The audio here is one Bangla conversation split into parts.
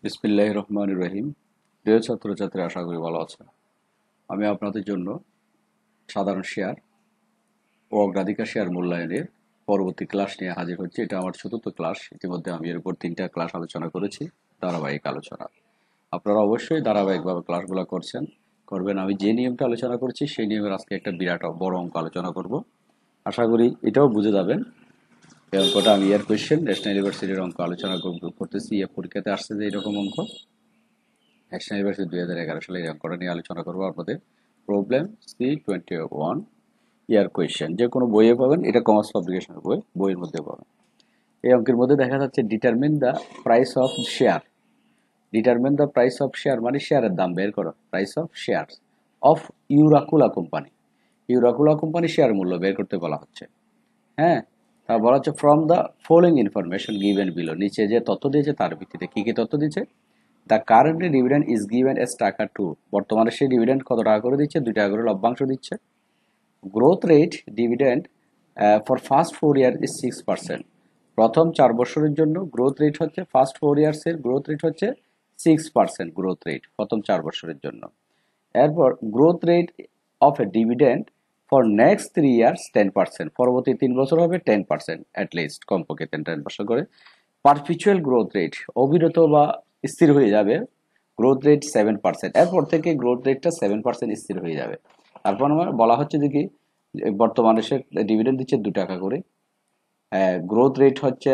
বিসমিল্লাহির রহমানির রহিম। প্রিয় ছাত্রছাত্রী, আশা করি ভালো আছেন। আমি আপনাদের জন্য সাধারণ শেয়ার ও অগ্রাধিকার শেয়ার মূল্যায়নের পরবর্তী ক্লাস নিয়ে হাজির হচ্ছি। এটা আমার চতুর্থ ক্লাস। ইতিমধ্যে আমি এর উপর 3টা ক্লাস আলোচনা করেছি, ধারাবাহিক আলোচনা। আপনারা অবশ্যই ধারাবাহিকভাবে ক্লাসগুলো করবেন। আমি যে নিয়মটা আলোচনা করছি সেই নিয়মের আজকে একটা বিরাট বড় অঙ্ক আলোচনা করব। আশা করি এটাও বুঝে যাবেন। এই অঙ্কটা আমি ইয়ার কোয়েশ্চেন ন্যাশনাল ইউনিভার্সিটির অঙ্ক আলোচনা করতেছি। পরীক্ষাতে আসছে যে এরকম অঙ্ক ন্যাশনাল ইউনিভার্সিটি 2011 সালে এই অঙ্কটা নিয়ে আলোচনা করবো আপনাদের। প্রবলেম C21 ইয়ার কোয়েশ্চেন, যে কোনো বইয়ে পাবেন। এটা কমার্স পাবলিকেশনের বইয়ের মধ্যে পাবেন। এই অঙ্কের মধ্যে দেখা যাচ্ছে determine the price of share. Determine the price of share মানে শেয়ারের দাম বের করো। প্রাইস অফ শেয়ার অফ ইউরাকুলা কোম্পানি। ইউরাকুলা কোম্পানি শেয়ার মূল্য বের করতে বলা হচ্ছে। হ্যাঁ, তা বলা হচ্ছে from the following information given below. নিচে যে তথ্য দিয়েছে তার ভিত্তিতে কি কি তথ্য দিয়েছে? The currently dividend is given S টাকা টু। বর্তমানে সেই ডিভিডেন্ড কত টাকা করে দিচ্ছে? 2 টাকা করে লভ্যাংশ দিচ্ছে। Growth rate dividend for first 4 year is 6%। প্রথম 4 বছরের জন্য গ্রোথ রেট হচ্ছে, ফার্স্ট 4 ইয়ার্স এর গ্রোথ রেট হচ্ছে 6% গ্রোথ রেট প্রথম 4 বছরের জন্য। এরপর growth rate of A dividend for next 3 years 10%। পরবর্তী 3 বছর হবে 10%, অ্যাটলিস্ট কমপক্ষে 10% করে। পারপিচুয়াল গ্রোথ রেট অবিরত বা স্থির হয়ে যাবে, গ্রোথ রেট 7%। এরপর থেকে গ্রোথ রেটটা 7% স্থির হয়ে যাবে। তারপর আমার বলা হচ্ছে যে কি, বর্তমানে সে ডিভিডেন্ড দিচ্ছে 2 টাকা করে। গ্রোথ রেট হচ্ছে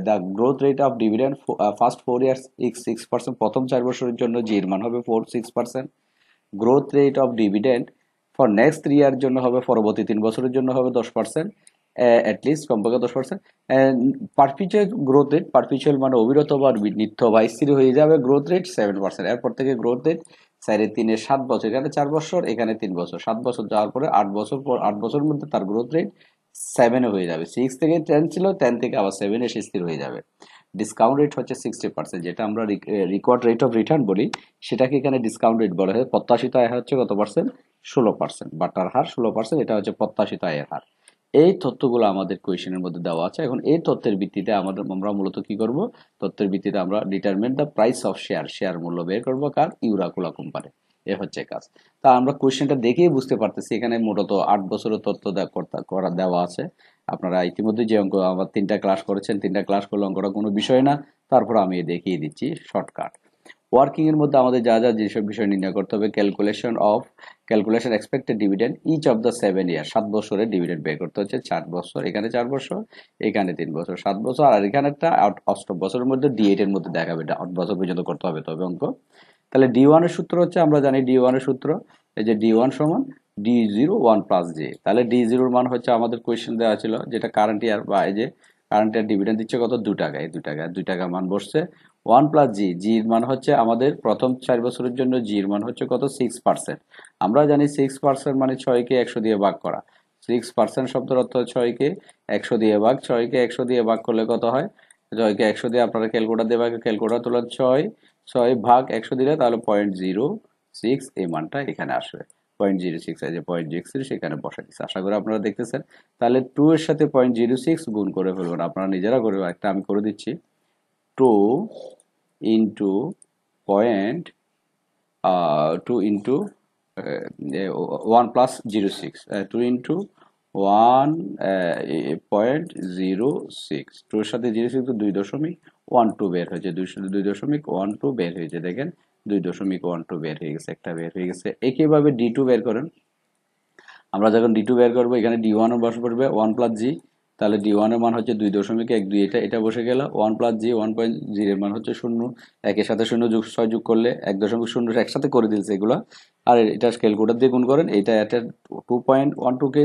the growth rate of dividend first 4 years 6%। প্রথম 4 বছরের জন্য জির মান হবে 6%। Growth rate of dividend for next 3 ইয়ার জন্য হবে, পরবর্তী 3 বছরের জন্য হবে 10%, অ্যাটলিস্ট কমপক্ষে 10%। পারপিচুয়াল গ্রোথ রেট, পারপিচুয়াল মানে অবিরত বা নিত্য বা স্থির হয়ে যাবে, গ্রোথ রেট 7%। এরপর থেকে গ্রোথ রেট 4-3-7 বছর, এখানে 4 বছর, এখানে 3 বছর, 7 বছর যাওয়ার পরে 8 বছর পর 8 বছরের মধ্যে তার গ্রোথ রেট 7 হয়ে যাবে। 6 থেকে 10 ছিল, 10 থেকে আবার 7 এসে স্থির হয়ে যাবে। ডিসকাউন্ট রেট হচ্ছে 60%, যেটা আমরা রিকোয়ার্ড রেট অফ রিটার্ন বলি, সেটাকে এখানে ডিসকাউন্ট রেট বলা হয়। প্রত্যাশিত আয় হচ্ছে কত পার্সেন্ট? 16%। বাটার হার 16%, এটা হচ্ছে প্রত্যাশিত আয়ের হার। এই তথ্যগুলো আমাদের কোয়েশনের মধ্যে দেওয়া আছে। এখন এই তথ্যের ভিত্তিতে আমরা মূলত কি করব? তথ্যের ভিত্তিতে আমরা determine the price of share, share মূল্য বের করবো কার? ইউরাকুলা কোম্পানি। এ হচ্ছে কাজ। তা আমরা কোয়েশ্চেনটা দেখেই বুঝতে পারতেছি এখানে মূলত 8 বছরের তথ্য দেওয়া আছে। আপনারা ইতিমধ্যে যে অঙ্ক আমার 3টা ক্লাস করেছেন, 3টা ক্লাস করলে অঙ্কটা কোনো বিষয় না। তারপর আমি দেখিয়ে দিচ্ছি শর্টকাট। ওয়ার্কিং এর মধ্যে আমাদের যা যা যেসব বিষয় নির্ণয় করতে হবে: calculation expected dividend each of the 7 year. 7 বছরের ডিভিডেন্ড বের করতে হচ্ছে। 4 বছর, এখানে 4 বছর, এখানে 3 বছর, 7 বছর, আর এখানে একটা 8 বছরের মধ্যে D8 এর মধ্যে দেখাবে, 8 বছর পর্যন্ত করতে হবে তবে অঙ্ক। তাহলে D1 এর সূত্র হচ্ছে, আমরা জানি D1 এর সূত্র, এই যে D1 সমান D01 প্লাস J। তাহলে D0 এর মান হচ্ছে, আমাদের কোয়েশ্চেন দেওয়া ছিল যেটা কারেন্ট ইয়ার, বা এই যে কারেন্ট ইয়ার ডিভিডেন্ড দিচ্ছে কত? 2 টাকা। এই 2 টাকা মান বসছে। 1 প্লাস জি, জির মান হচ্ছে আমাদের প্রথম 4 বছরের জন্য জির মান হচ্ছে কত? 6%। আমরা জানি 6% মানে 6কে 100 দিয়ে ভাগ করা। 6% শব্দের অর্থ 6কে 100 দিয়ে ভাগ। 6কে 100 দিয়ে ভাগ করলে কত হয়? 6কে 100 দিয়ে আপনারা ক্যালকুলেটর দিয়ে ভাগ, ক্যালকুলেটর তোলেন 6 ভাগ 100 দিলে তাহলে 0.06 এই মানটা এখানে আসবে। 0.06, এই যে 0.06 সেখানে বসে দিচ্ছে। আশা করি আপনারা দেখতেছেন। তাহলে 2 এর সাথে 0.06 গুণ করে ফেলবেন, আপনারা নিজেরা করে, একটা আমি করে দিচ্ছি। 2 into point 2 into 1 plus 06, 2 into 1.06, 2 এর সাথে 06 তো 2.12 বের হয়েছে, 2.12 বের হয়েছে। দেখেন 2.12 বের হয়ে গেছে, একটা বের হয়ে গেছে। একইভাবে D2 বের করেন। আমরা যখন D2 বের করবো, এখানে D1 ও বসে পড়বে 1 প্লাস জি। তাহলে D1 এর মান হচ্ছে 2.12, এটা বসে গেল। 1 প্লাস জি, 1.0 এর মান হচ্ছে 0। একের সাথে 0 যোগ 6 যোগ করলে 1.0 একসাথে করে দিয়েছে এগুলো। আর এটা ক্যালকুলেটর দিয়ে গুণ করেন। এটা 2.12 কে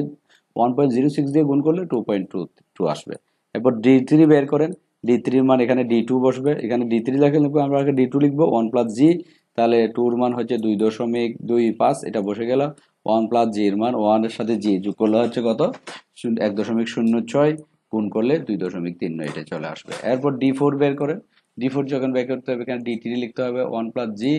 1.06 দিয়ে গুণ করলে 2.22 আসবে। এরপর D3 বের করেন। D3 এর মান, এখানে D2 বসবে, এখানে D3 লেখা লিখবো, আমরা আগে D2 লিখবো। 1 প্লাস জি, তাহলে 2 এর মান হচ্ছে 2.25, এটা বসে গেল। 1 প্লাস জি এর মান, 1 এর সাথে জি যোগ করলে হচ্ছে কত? 1.06, গুণ করলে 2.39, এটা চলে আসবে। এরপর D4 বের করেন। D4 যখন বের করতে হবে, এখানে D3 লিখতে হবে 1 প্লাস জি,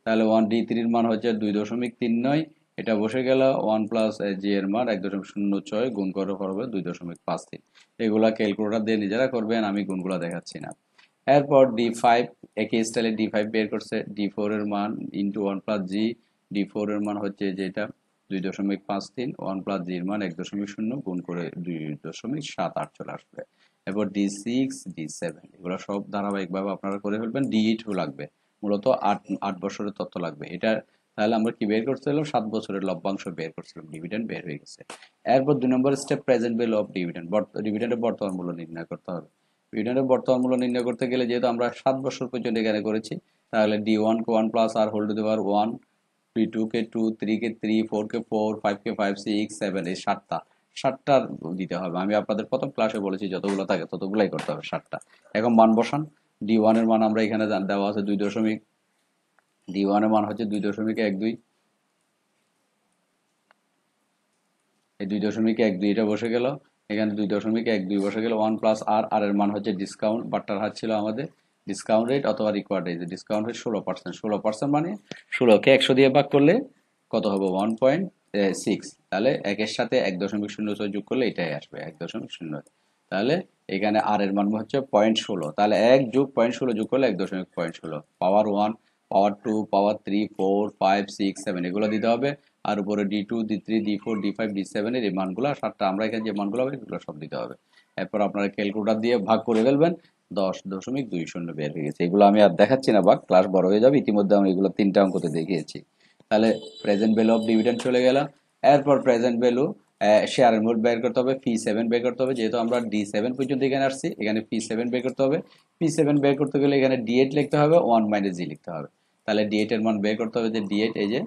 তাহলে D3 এর মান হচ্ছে 2.39, এটা বসে গেল। 1 প্লাস জি এর মান 1.06, গুণ করে হবে 2.53। এগুলা ক্যালকুলেটর দিয়ে নিজেরা করবেন, আমি গুণগুলা দেখাচ্ছি না। এরপর D5 একই স্টাইলে D5 বের করছে, D4 এর মান ইন্টু 1 প্লাস জি, D4 এর মান হচ্ছে যেটা 2.53, 1 প্লাস জি এর মান 1.0 গুণ করে 2.78 চলে আসবে। এরপর D6, D7 এগুলো সব ধারাবাহিকভাবে আপনারা করে ফেলবেন। D8 লাগবে, মূলত 8 বছরের তথ্য লাগবে এটা। তাহলে আমরা কি বের করছিলাম? 7 বছরের লভ্যাংশ বের করছিলাম, ডিভিডেন্ড বের হয়ে গেছে। এরপর 2 নম্বর step, present value of dividend, ডিভিডেন্ডের বর্তমান মূল্য নির্ণয় করতে হবে। ডিভিডেন্ডের বর্তমান মূল্য নির্ণয় করতে গেলে যেহেতু আমরা 7 বছর পর্যন্ত এখানে করেছি, তাহলে D1 কে 1 plus R whole to the power 1, D2 কে 2, 3 কে 3, 4 কে 4, 5 কে 5, 6, 7 এই 7টার দিতে হবে। আমি আপনাদের প্রথম ক্লাসে বলেছি যতগুলো থাকে ততগুলাই করতে হবে 7টা। এখন মান বসান। D1 এর মান আমরা এখানে দেওয়া আছে 2 দশমিক, D1 এর মান হচ্ছে 2.12, এই 2.12 এটা বসে গেল, এখানে 2.12 বসে গেল। 1 প্লাস আর, আর এর মান হচ্ছে ডিসকাউন্ট, বাট্টার হার ছিল আমাদের ডিসকাউন্ট রেট অথবা রিকোয়ার্ড রেট। ডিসকাউন্ট রেট 16%, 16% মানে 16কে 100 দিয়ে ভাগ করলে কত হবে? 1.6। তাহলে একের সাথে 1.06 যোগ করলে এটাই আসবে 1.0। তাহলে এখানে আর এর মান হচ্ছে 0.16, তাহলে 1 যোগ 0.16 যোগ করলে 1.16, পাওয়ার 1, পাওয়ার 2, পাওয়ার 3, 4, 5, 6, 7 এগুলো দিতে হবে। আর উপরে D2, D3, D4, D5, D7 এর এই মানগুলো 7টা, আমরা এখানে যে মানগুলো হবে এগুলো সব দিতে হবে। এরপর আপনারা ক্যালকুলেটর দিয়ে ভাগ করে ফেলবেন, 10.20 বের হয়ে গেছে। এগুলো আমি আর দেখাচ্ছি না, ভাগ ক্লাস বড় হয়ে যাবে, ইতিমধ্যে আমি এগুলো 3টা অঙ্কতে দেখিয়েছি। তাহলে প্রেজেন্ট ভ্যালু অফ ডিভিডেন্ড চলে গেল। এরপর প্রেজেন্ট ভ্যালু শেয়ারের মূল্য বের করতে হবে, P7 বের করতে হবে। যেহেতু আমরা D7 পর্যন্ত এখানে আসছি, এখানে P7 বের করতে হবে। P7 বের করতে গেলে এখানে D8 লিখতে হবে, 1 মাইনাস জি লিখতে হবে। তাহলে D8 এর মান বের করতে হবে, যে D8 এই যে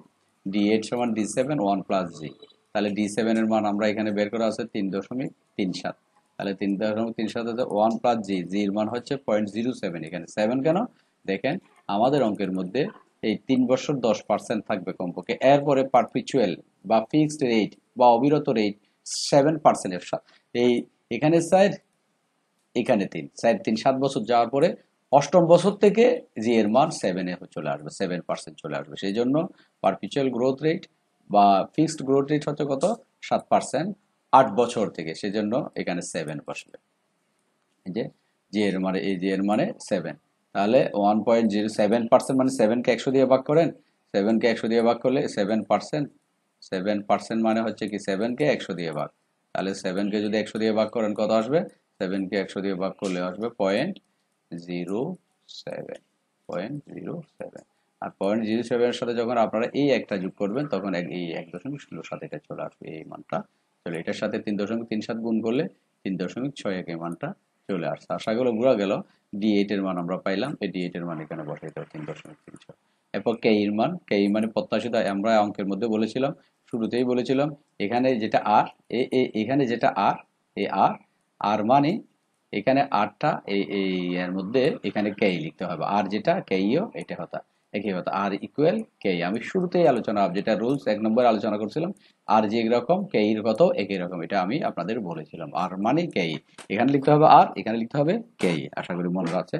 D8 সমান D7, 1 প্লাস জি। তাহলে D7 এর মান আমরা এখানে বের করা আছে 3.37। তাহলে 3.37 হচ্ছে 1 প্লাস জি, জি এর মান হচ্ছে 0.07। এখানে 7 কেন? দেখেন আমাদের অঙ্কের মধ্যে এই 3 বছর 10% থাকবে কমপক্ষে। এরপরে পারপিচুয়াল বা ফিক্সড রেট বা অবিরত রেট 7%। এই এখানে স্যার, এখানে 3 7 বছর যাওয়ার পরে 8ম বছর থেকে জি এর মান 7-এ চলে আসবে, 7% চলে আসবে। সেই জন্য পারপিচুয়াল গ্রোথ রেট বা ফিক্সড গ্রোথ রেট হচ্ছে কত? 7%, 8 বছর থেকে। সেজন্য এখানে 7 বসবে। এই যে জি এর মানে, এই জি এর মানে 7। তাহলে 1.07% মানে 7কে 100 দিয়ে ভাগ করেন, 7কে 100 দিয়ে ভাগ করলে 7%, 7% মানে হচ্ছে কি 7কে 100 দিয়ে ভাগ। তাহলে 7কে যদি 100 দিয়ে ভাগ করেন কত আসবে? 7কে 100 দিয়ে ভাগ করলে আসবে 0.07, 0.07। আর 0.07 এর সাথে যখন আপনারা এই একটা যোগ করবেন তখন এই 1.07 এটা চলে আসবে, এই মানটা চলে। এটার সাথে 3.37 গুণ করলে 3.61 এই মানটা চলে আসছে। আশা করি বোঝা গেল। D8 এর মান আমরা পাইলাম, এই D8 এর মান এখানে বসাইতে হবে 3.36। এরপর কে এর মান, কে এর মানে প্রত্যাশিত, আমরা অঙ্কের মধ্যে বলেছিলাম, শুরুতেই বলেছিলাম এখানে যেটা আর, এখানে যেটা আর, এই আর, আর মানে এখানে আরটা এই এর মধ্যে এখানে কে লিখতে হবে। আর যেটা কেইও এটা হতা একই কথা, আর ইকুয়াল কে। আমি শুরুতেই আলোচনা, যেটা রুলস 1 নম্বরে আলোচনা করছিলাম, আর যে রকম কে এর কত একই রকম, এটা আমি আপনাদের বলেছিলাম। আর মানে কে, এখানে লিখতে হবে আর, এখানে লিখতে হবে কে। আশা করি মনে আছে।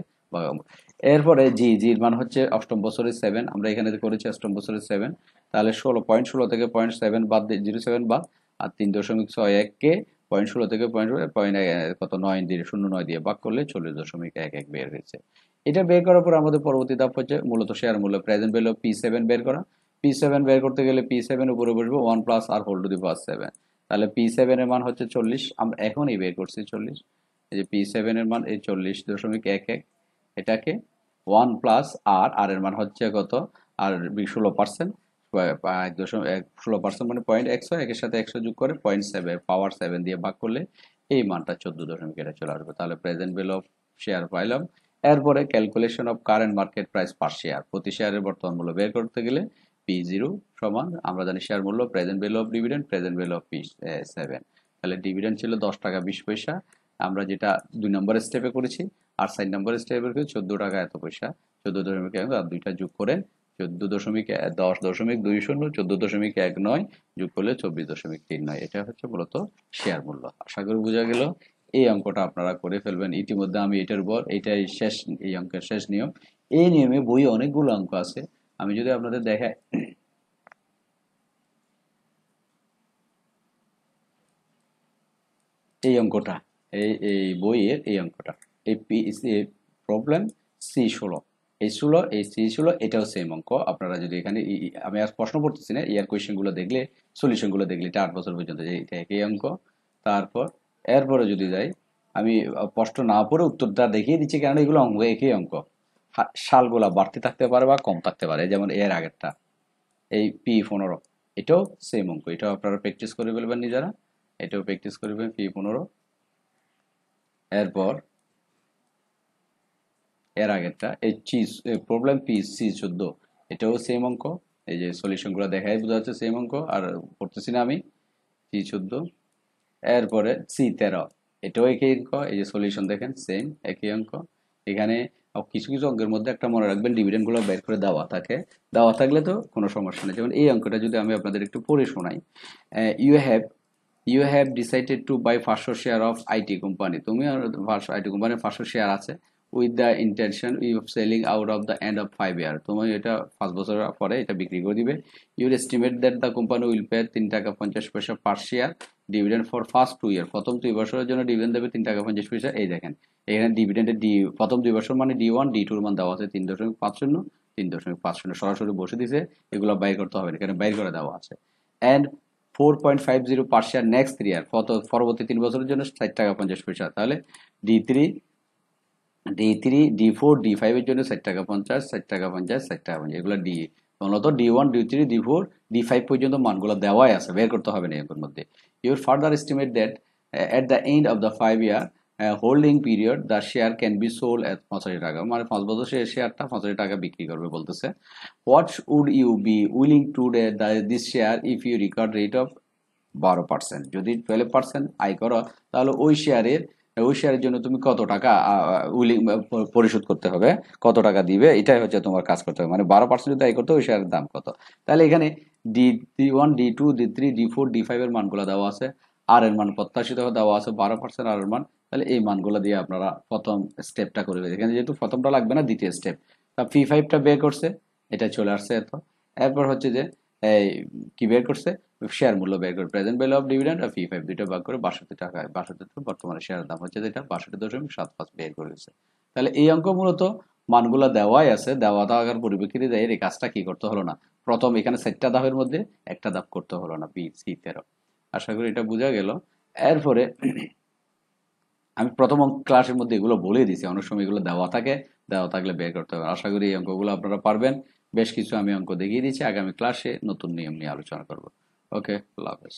এরপরে জি, জির মান হচ্ছে 8ম বছরের 7, আমরা এখানে করেছি 8ম বছরের 7। তাহলে 16.16 থেকে 0.7 বাদ দিয়ে 0.7 বাদ, আর 3.61 কে 0.16 থেকে কত 9 দিয়ে 0.9 দিয়ে ভাগ করলে 40.11 বের হয়েছে। এটা বের করার পর আমাদের পরবর্তী ধাপ হচ্ছে মূলত শেয়ার মূল্য, প্রেজেন্ট ভ্যালু P7 বের করা। P7 বের করতে গেলে P7 উপরে বসবে 1 plus R whole to the power 7। তাহলে P7 এর মান হচ্ছে 40, আমরা এখনই বের করছি 40। এই যে P7 এর মান এই 40.11, এটাকে 1 প্লাস আর, আর এর মান হচ্ছে কত? আর 16%, 16% মানে 0.100, একের সাথে 100 যোগ করে 0.7 পাওয়ার 7 দিয়ে ভাগ করলে এই মানটা 14 এটা চলে আসবে। তাহলে প্রেজেন্ট ভ্যালু অফ শেয়ার পাইলাম। এরপরে calculation of current market price per share, প্রতি শেয়ারের বর্তমান মূল্য বের করতে গেলে P0 সমান, আমরা জানি শেয়ার মূল্য present value of dividend, present value of P7। তাহলে ডিভিডেন্ড ছিল 10 টাকা 20 পয়সা, আমরা যেটা 2 নম্বর স্টেপে করেছি। আর 4 নম্বর স্টেপে করেছি 14 টাকা এত পয়সা, 14.1 আর দুইটা যোগ করে 10.20, 14.19 যোগ করলে 24.39, এটা হচ্ছে মূলত শেয়ার মূল্য। আশা করি বোঝা গেল। এই অঙ্কটা আপনারা করে ফেলবেন। ইতিমধ্যে আমি এটার উপর, এটাই শেষ, এই অঙ্কের শেষ নিয়ম। এই নিয়মে বই অনেকগুলো অঙ্ক আছে, আমি যদি আপনাদের দেখাই এই অঙ্কটা, এই বইয়ের এই অঙ্কটা, এই প্রবলেম C16, এই সি ছিল, এটাও সেম অঙ্ক। আপনারা যদি এখানে আমি আর প্রশ্ন পড়তেছি না, ইয়ার কোয়েশ্চেন গুলো দেখলে, সলিউশন গুলো দেখলে এটা 8 বছর পর্যন্ত যে এটা একই অঙ্ক। তারপর এরপরে যদি যাই, আমি প্রশ্ন না পড়ে উত্তরটা দেখিয়ে দিচ্ছি, কারণ এগুলো অঙ্ক একই অঙ্ক। সালগুলা বাড়তে থাকতে পারে বা কম থাকতে পারে, যেমন এর আগেরটা এই P15, এটাও সেম অঙ্ক। এটাও আপনারা প্র্যাকটিস করে ফেলবেন নিজেরা, এটাও প্র্যাকটিস করবেন P15। এরপর এর আগেরটা এই প্রবলেম P14, এটাও সেম অঙ্ক। এই যে সলিউশন গুলো দেখাই বোঝা যাচ্ছে সেম অঙ্ক, আর পড়তেছি না আমি। P14, এরপরে C13, এটাও একই অঙ্ক। এই যে সলিউশন দেখেন সেম একই অঙ্ক। এখানে কিছু কিছু অঙ্কের মধ্যে একটা মনে রাখবেন, ডিভিডেন্ড গুলো বের করে দেওয়া থাকে, দেওয়া থাকলে তো কোনো সমস্যা নেই। যেমন এই অঙ্কটা যদি আমি আপনাদের একটু পড়ে শোনাই, you have you have decided to buy 500 share of IT company. তুমি আইটি কোম্পানির 500 শেয়ার আছে, with the intention of selling out of the end of 5 year. তুমি এটা 5 বছর পরে এটা বিক্রি করে দিবে। Your estimate that the company will pay 3 টাকা 50 পয়সা per share dividend for first 2 year. প্রথম 2 বছরের জন্য ডিভিডেন্ড দেবে 3 টাকা 50 পয়সা। এই দেখেন এখানে ডিভিডেন্ডের প্রথম 2 বছর মানে D1 D2 মান দেওয়া আছে 3.50 3.50, সরাসরি বসে দিছে। এগুলো বাইর করতে হবে না, এখানে বাইর করে দেওয়া আছে। অ্যান্ড 4.50 পার শেয়ার নেক্সট 3 ইয়ার, পরবর্তী 3 বছরের জন্য 60 টাকা 50 পয়সা। তাহলে D3 D4 D5 এর জন্য 60 টাকা 50, 60 টাকা 50, 60 টাকা 50, এগুলো ডি। মূলত D1 D3 D4 D5 পর্যন্ত মানগুলো দেওয়াই আছে, বের করতে হবে না এর মধ্যে। Your further estimate that at the end of the 5 year holding period the share can be sold at 85 টাকা, মানে 5 বছর শেয়ারটা 85 টাকা বিক্রি করবে বলতেছে। What would you be willing to this share if you record rate of 12%? যদি 12% আয় করো, তাহলে ওই শেয়ারের জন্য তুমি কত টাকা পরিশোধ করতে হবে, কত টাকা দিবে, এটাই হচ্ছে তোমার কাজ করতে হবে। মানে 12% যদি আয় করতে, ওই শেয়ারের দাম কত। তাহলে এখানে D1 D2 D3 D4 D5 এর মানগুলো দেওয়া আছে, আর এর মান প্রত্যাশিত দেওয়া আছে 12% আর এর মান। তাহলে এই মানগুলো দিয়ে আপনারা প্রথম স্টেপটা করবে। এখানে যেহেতু প্রথমটা লাগবে না, দ্বিতীয় স্টেপ। তা P5টা বের করছে, এটা চলে আসছে এত। এরপর হচ্ছে যে এই কি বের করছে, শেয়ার মূল্য বের করে, প্রেজেন্ট ভ্যালু অফ ডিভিডেন্ড আর P5 দুইটা ভাগ করে 62 টাকা, 62 বর্তমানে শেয়ারের দাম হচ্ছে যেটা 62.75 বের করেছে। তাহলে এই অঙ্ক মূলত মানগুলো দেওয়াই আছে, দেওয়া থাকার পরিপ্রেক্ষিতে এই কাজটা কি করতে হলো না, প্রথম এখানে 4টা ধাপের মধ্যে একটা ধাপ করতে হলো না, C13। আশা করি এটা বোঝা গেল। এরপরে আমি প্রথম ক্লাসের মধ্যে এগুলো বলে দিয়েছি, অনেক সময় এগুলো দেওয়া থাকে, দেওয়া থাকলে বের করতে হবে। আশা করি এই অঙ্কগুলো আপনারা পারবেন। বেশ কিছু আমি অঙ্ক দেখিয়ে দিচ্ছি, আগামী ক্লাসে নতুন নিয়ম নিয়ে আলোচনা করব। ওকে, আল্লাহ হাফেজ।